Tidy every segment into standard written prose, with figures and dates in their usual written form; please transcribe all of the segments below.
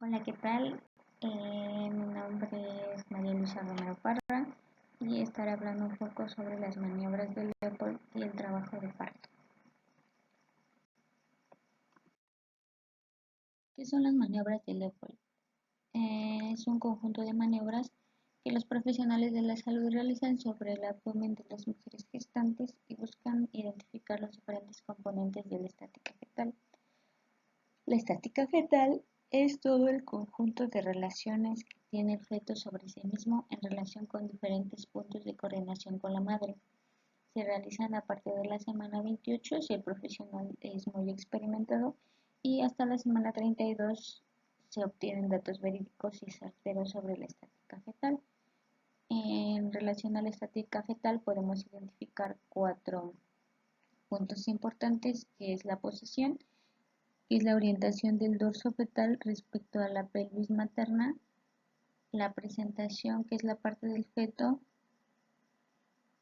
Hola, ¿qué tal? Mi nombre es María Luisa Romero Parra y estaré hablando un poco sobre las maniobras de Leopold y el trabajo de parto. ¿Qué son las maniobras de Leopold? Es un conjunto de maniobras que los profesionales de la salud realizan sobre el abdomen de las mujeres gestantes y buscan identificar los diferentes componentes de la estática fetal. La estática fetal es todo el conjunto de relaciones que tiene el feto sobre sí mismo en relación con diferentes puntos de coordinación con la madre. Se realizan a partir de la semana 28 si el profesional es muy experimentado y hasta la semana 32 se obtienen datos verídicos y certeros sobre la estática fetal. En relación a la estática fetal podemos identificar 4 puntos importantes, que es la posición, que es la orientación del dorso fetal respecto a la pelvis materna, la presentación, que es la parte del feto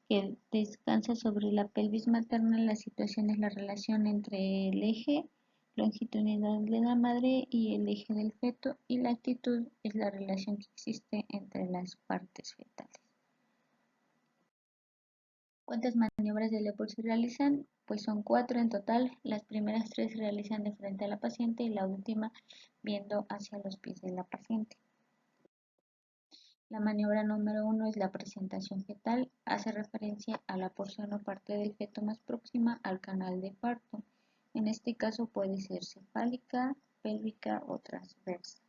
que descansa sobre la pelvis materna. La situación es la relación entre el eje longitudinal de la madre y el eje del feto, y la actitud es la relación que existe entre las partes fetales. ¿Cuántas maniobras de Leopold se realizan? Pues son 4 en total. Las primeras 3 se realizan de frente a la paciente y la última viendo hacia los pies de la paciente. La maniobra número 1 es la presentación fetal. Hace referencia a la porción o parte del feto más próxima al canal de parto. En este caso puede ser cefálica, pélvica o transversa.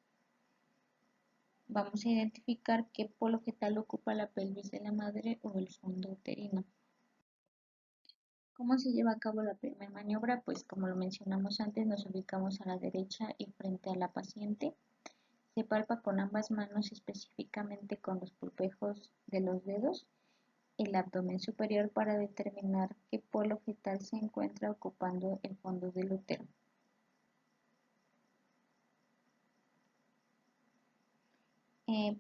Vamos a identificar qué polo fetal ocupa la pelvis de la madre o el fondo uterino. ¿Cómo se lleva a cabo la primera maniobra? Pues como lo mencionamos antes, nos ubicamos a la derecha y frente a la paciente. Se palpa con ambas manos, específicamente con los pulpejos de los dedos, el abdomen superior para determinar qué polo fetal se encuentra ocupando el fondo del útero.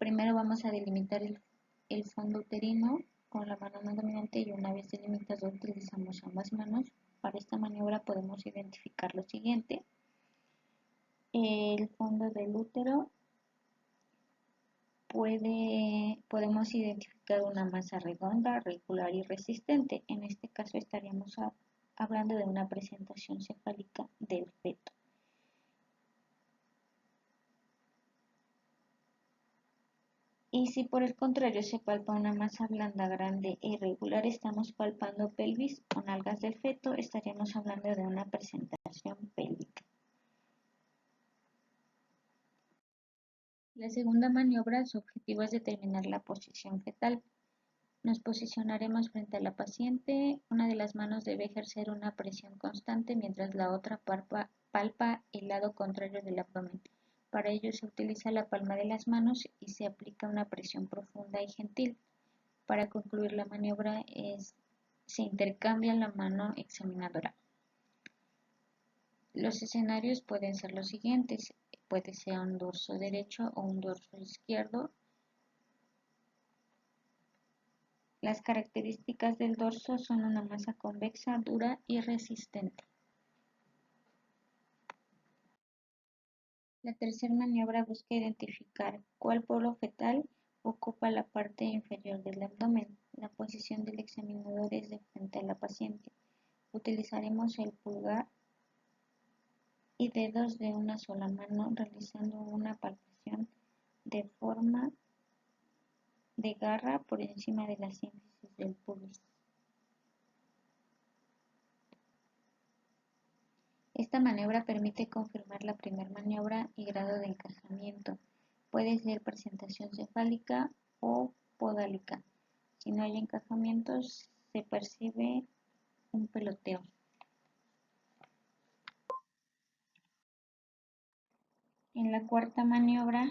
Primero vamos a delimitar el fondo uterino con la mano no dominante, y una vez delimitado utilizamos ambas manos. Para esta maniobra podemos identificar lo siguiente: el fondo del útero. Podemos identificar una masa redonda, regular y resistente. En este caso estaríamos hablando de una presentación cefálica del feto. Y si por el contrario se palpa una masa blanda, grande e irregular, estamos palpando pelvis o nalgas del feto, estaríamos hablando de una presentación pélvica. La segunda maniobra, su objetivo es determinar la posición fetal. Nos posicionaremos frente a la paciente. Una de las manos debe ejercer una presión constante mientras la otra palpa el lado contrario del abdomen. Para ello se utiliza la palma de las manos y se aplica una presión profunda y gentil. Para concluir la maniobra se intercambia la mano examinadora. Los escenarios pueden ser los siguientes: puede ser un dorso derecho o un dorso izquierdo. Las características del dorso son una masa convexa, dura y resistente. La tercera maniobra busca identificar cuál polo fetal ocupa la parte inferior del abdomen. La posición del examinador es de frente a la paciente. Utilizaremos el pulgar y dedos de una sola mano realizando una palpación de forma de garra por encima de la sínfisis del pubis. Esta maniobra permite confirmar la primera maniobra y grado de encajamiento. Puede ser presentación cefálica o podálica. Si no hay encajamientos, se percibe un peloteo. En la cuarta maniobra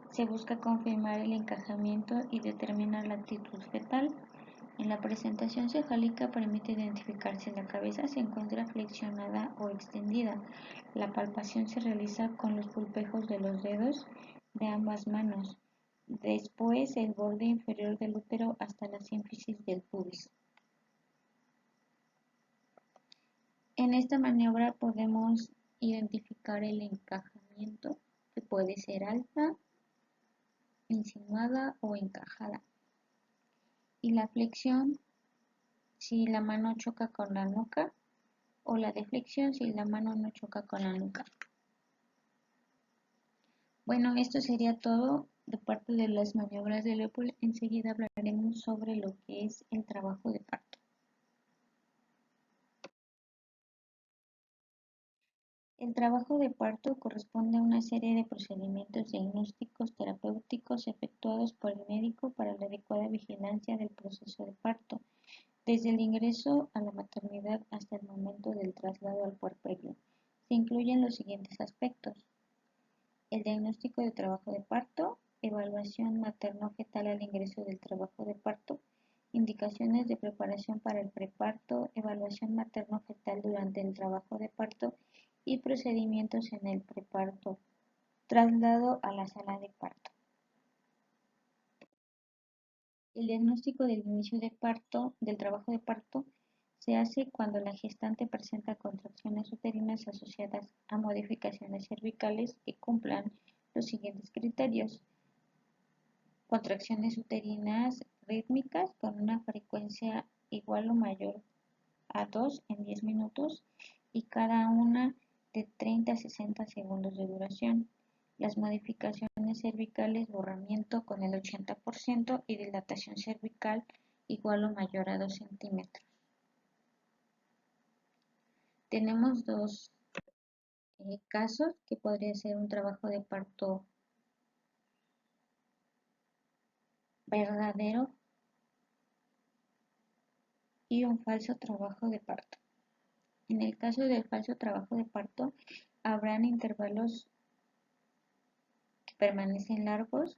se busca confirmar el encajamiento y determinar la actitud fetal. En la presentación cefálica permite identificar si la cabeza se encuentra flexionada o extendida. La palpación se realiza con los pulpejos de los dedos de ambas manos. Después el borde inferior del útero hasta la sínfisis del pubis. En esta maniobra podemos identificar el encajamiento puede ser alta, insinuada o encajada. Y la flexión si la mano choca con la nuca o la deflexión si la mano no choca con la nuca. Bueno, esto sería todo de parte de las maniobras de Leopold. Enseguida hablaremos sobre lo que es el trabajo de parto. El trabajo de parto corresponde a una serie de procedimientos diagnósticos terapéuticos efectuados por el médico para la adecuada vigilancia del proceso de parto, desde el ingreso a la maternidad hasta el momento del traslado al puerperio. Se incluyen los siguientes aspectos: el diagnóstico de trabajo de parto, evaluación materno-fetal al ingreso del trabajo de parto, indicaciones de preparación para el preparto, evaluación materno-fetal durante el trabajo de parto y procedimientos en el preparto, traslado a la sala de parto. El diagnóstico del inicio de parto, del trabajo de parto, se hace cuando la gestante presenta contracciones uterinas asociadas a modificaciones cervicales que cumplan los siguientes criterios: contracciones uterinas rítmicas con una frecuencia igual o mayor a 2 en 10 minutos y cada una de 30 a 60 segundos de duración. Las modificaciones cervicales, borramiento con el 80% y dilatación cervical igual o mayor a 2 centímetros. Tenemos dos casos que podría ser un trabajo de parto verdadero y un falso trabajo de parto. En el caso del falso trabajo de parto, habrán intervalos que permanecen largos,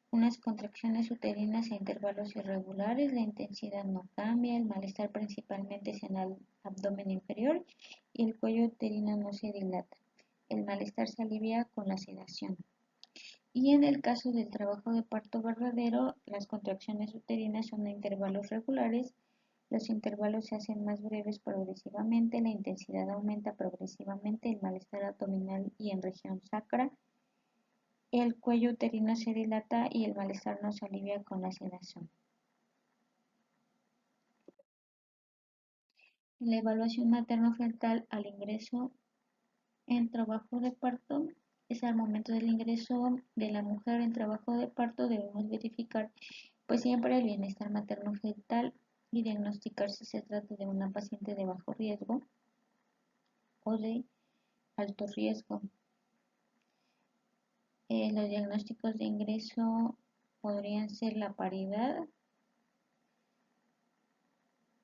unas contracciones uterinas a intervalos irregulares, la intensidad no cambia, el malestar principalmente es en el abdomen inferior y el cuello uterino no se dilata. El malestar se alivia con la sedación. Y en el caso del trabajo de parto verdadero, las contracciones uterinas son a intervalos regulares, los intervalos se hacen más breves progresivamente, la intensidad aumenta progresivamente, el malestar abdominal y en región sacra, el cuello uterino se dilata y el malestar no se alivia con la sedación. La evaluación materno-fetal al ingreso en trabajo de parto es al momento del ingreso de la mujer en trabajo de parto debemos verificar pues siempre el bienestar materno-fetal y diagnosticar si se trata de una paciente de bajo riesgo o de alto riesgo. Los diagnósticos de ingreso podrían ser la paridad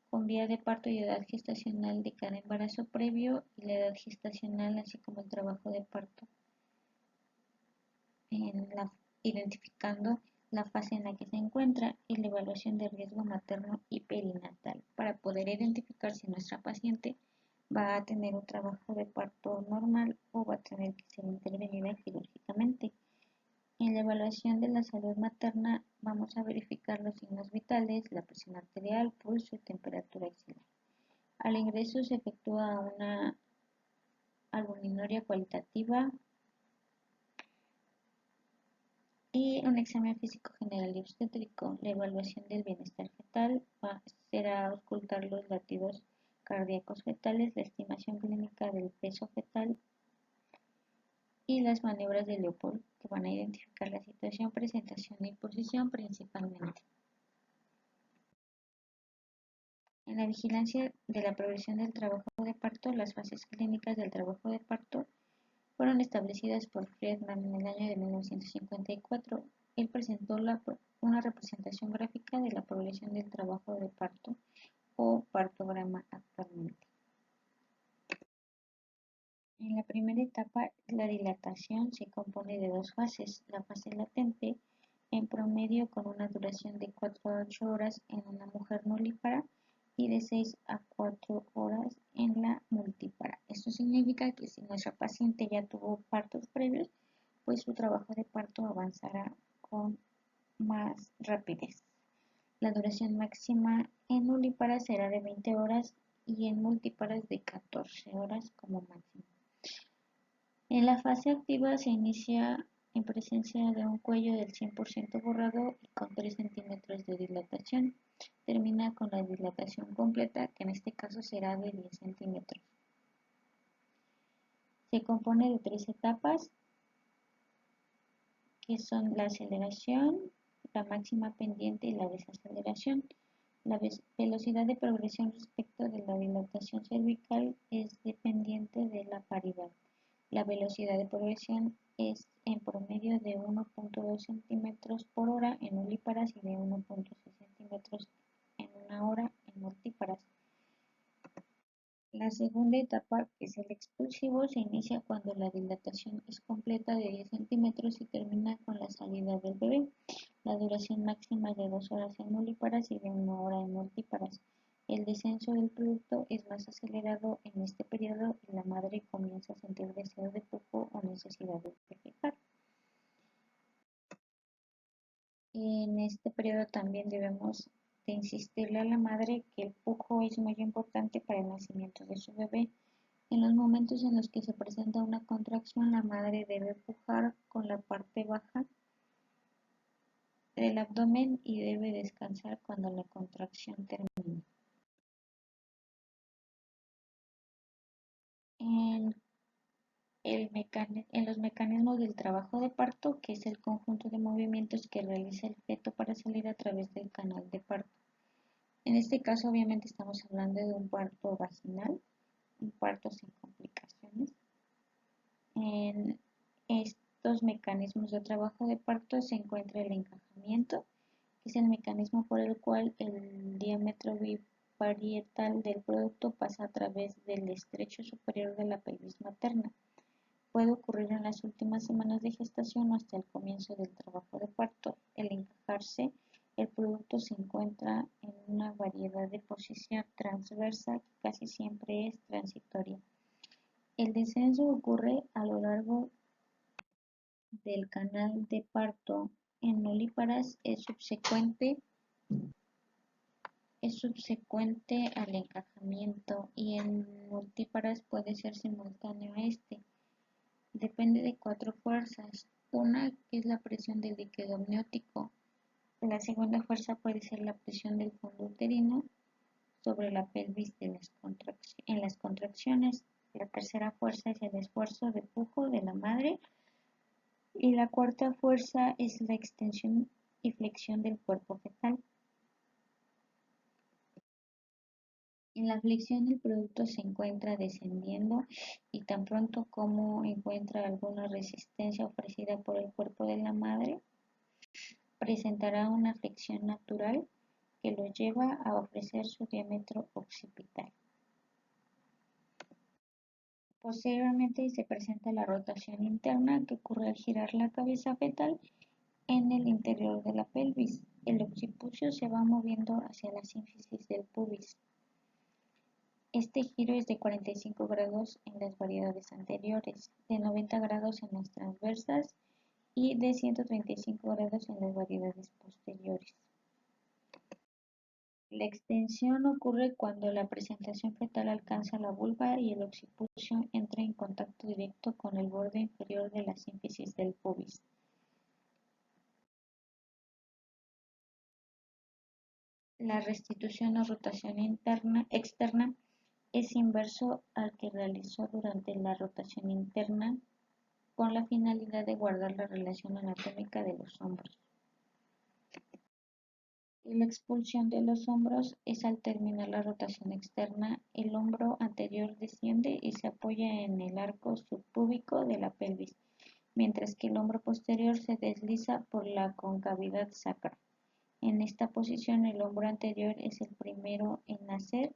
con vía de parto y edad gestacional de cada embarazo previo y la edad gestacional, así como el trabajo de parto, identificando la fase en la que se encuentra y la evaluación de riesgo materno y perinatal para poder identificar si nuestra paciente va a tener un trabajo de parto normal o va a tener que ser intervenida quirúrgicamente. En la evaluación de la salud materna vamos a verificar los signos vitales, la presión arterial, pulso y temperatura axilar. Al ingreso se efectúa una albuminoria cualitativa y un examen físico general y obstétrico. La evaluación del bienestar fetal será auscultar los latidos cardíacos fetales, la estimación clínica del peso fetal y las maniobras de Leopold, que van a identificar la situación, presentación y posición principalmente. En la vigilancia de la progresión del trabajo de parto, las fases clínicas del trabajo de parto fueron establecidas por Friedman en el año de 1954. Él presentó una representación gráfica de la progresión del trabajo de parto o partograma actualmente. En la primera etapa, la dilatación se compone de dos fases. La fase latente, en promedio con una duración de 4 a 8 horas en una mujer nulípara y de 6 a 4 horas en la multípara. Esto significa que si nuestra paciente ya tuvo partos previos, pues su trabajo de parto avanzará con más rapidez. La duración máxima en nulípara será de 20 horas y en multíparas de 14 horas como máximo. En la fase activa se inicia en presencia de un cuello del 100% borrado y con 3 centímetros de dilatación. Termina con la dilatación completa, que en este caso será de 10 centímetros. Se compone de 3 etapas, que son la aceleración, la máxima pendiente y la desaceleración. La velocidad de progresión respecto de la dilatación cervical es dependiente de la paridad. La velocidad de progresión es en promedio de 1.2 centímetros por hora en ovíparas y de 1.6 centímetros en una hora en multíparas. La segunda etapa, que es el expulsivo, se inicia cuando la dilatación es completa de 10 centímetros y termina con la salida del bebé. La duración máxima es de 2 horas en ovíparas y de 1 hora en multíparas. El descenso del producto es más acelerado en este periodo y la madre comienza a sentir deseo de pujo o necesidad de defecar. En este periodo también debemos de insistirle a la madre que el pujo es muy importante para el nacimiento de su bebé. En los momentos en los que se presenta una contracción, la madre debe pujar con la parte baja del abdomen y debe descansar cuando la contracción termine. En, en los mecanismos del trabajo de parto, que es el conjunto de movimientos que realiza el feto para salir a través del canal de parto. En este caso, obviamente, estamos hablando de un parto vaginal, un parto sin complicaciones. En estos mecanismos de trabajo de parto se encuentra el encajamiento, que es el mecanismo por el cual el diámetro biparietal del producto pasa a través del estrecho superior de la pelvis materna. Puede ocurrir en las últimas semanas de gestación o hasta el comienzo del trabajo de parto. El encajarse, el producto se encuentra en una variedad de posición transversa que casi siempre es transitoria. El descenso ocurre a lo largo del canal de parto. En ovíparas es subsecuente al encajamiento y en multíparas puede ser simultáneo a este. Depende de 4 fuerzas. Una que es la presión del líquido amniótico. La segunda fuerza puede ser la presión del fondo uterino sobre la pelvis en las contracciones. La tercera fuerza es el esfuerzo de pujo de la madre. Y la cuarta fuerza es la extensión y flexión del cuerpo fetal. En la flexión el producto se encuentra descendiendo y tan pronto como encuentra alguna resistencia ofrecida por el cuerpo de la madre, presentará una flexión natural que lo lleva a ofrecer su diámetro occipital. Posteriormente se presenta la rotación interna que ocurre al girar la cabeza fetal en el interior de la pelvis. El occipucio se va moviendo hacia la sínfisis del pubis. Este giro es de 45 grados en las variedades anteriores, de 90 grados en las transversas y de 135 grados en las variedades posteriores. La extensión ocurre cuando la presentación fetal alcanza la vulva y el occipucio entra en contacto directo con el borde inferior de la sínfisis del pubis. La restitución o rotación externa es inverso al que realizó durante la rotación interna con la finalidad de guardar la relación anatómica de los hombros. Y la expulsión de los hombros es al terminar la rotación externa, el hombro anterior desciende y se apoya en el arco subpúbico de la pelvis, mientras que el hombro posterior se desliza por la concavidad sacra. En esta posición el hombro anterior es el primero en nacer,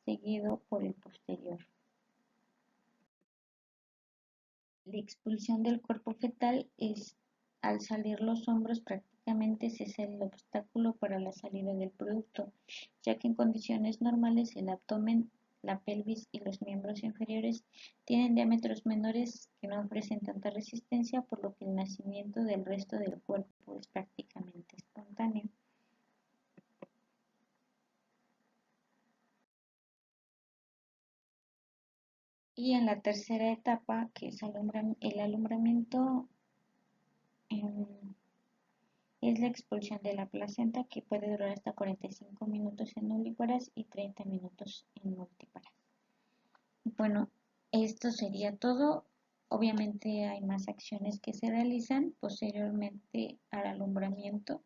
seguido por el posterior. La expulsión del cuerpo fetal es al salir los hombros prácticamente cesa el obstáculo para la salida del producto, ya que en condiciones normales el abdomen, la pelvis y los miembros inferiores tienen diámetros menores que no ofrecen tanta resistencia, por lo que el nacimiento del resto del cuerpo es prácticamente espontáneo. Y en la tercera etapa, que es el alumbramiento, em, es la expulsión de la placenta, que puede durar hasta 45 minutos en nulíparas y 30 minutos en multíparas. Bueno, esto sería todo. Obviamente hay más acciones que se realizan posteriormente al alumbramiento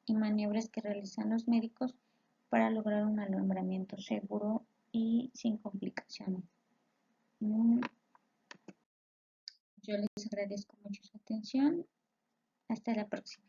y maniobras que realizan los médicos para lograr un alumbramiento seguro y sin complicaciones. Yo les agradezco mucho su atención. Hasta la próxima.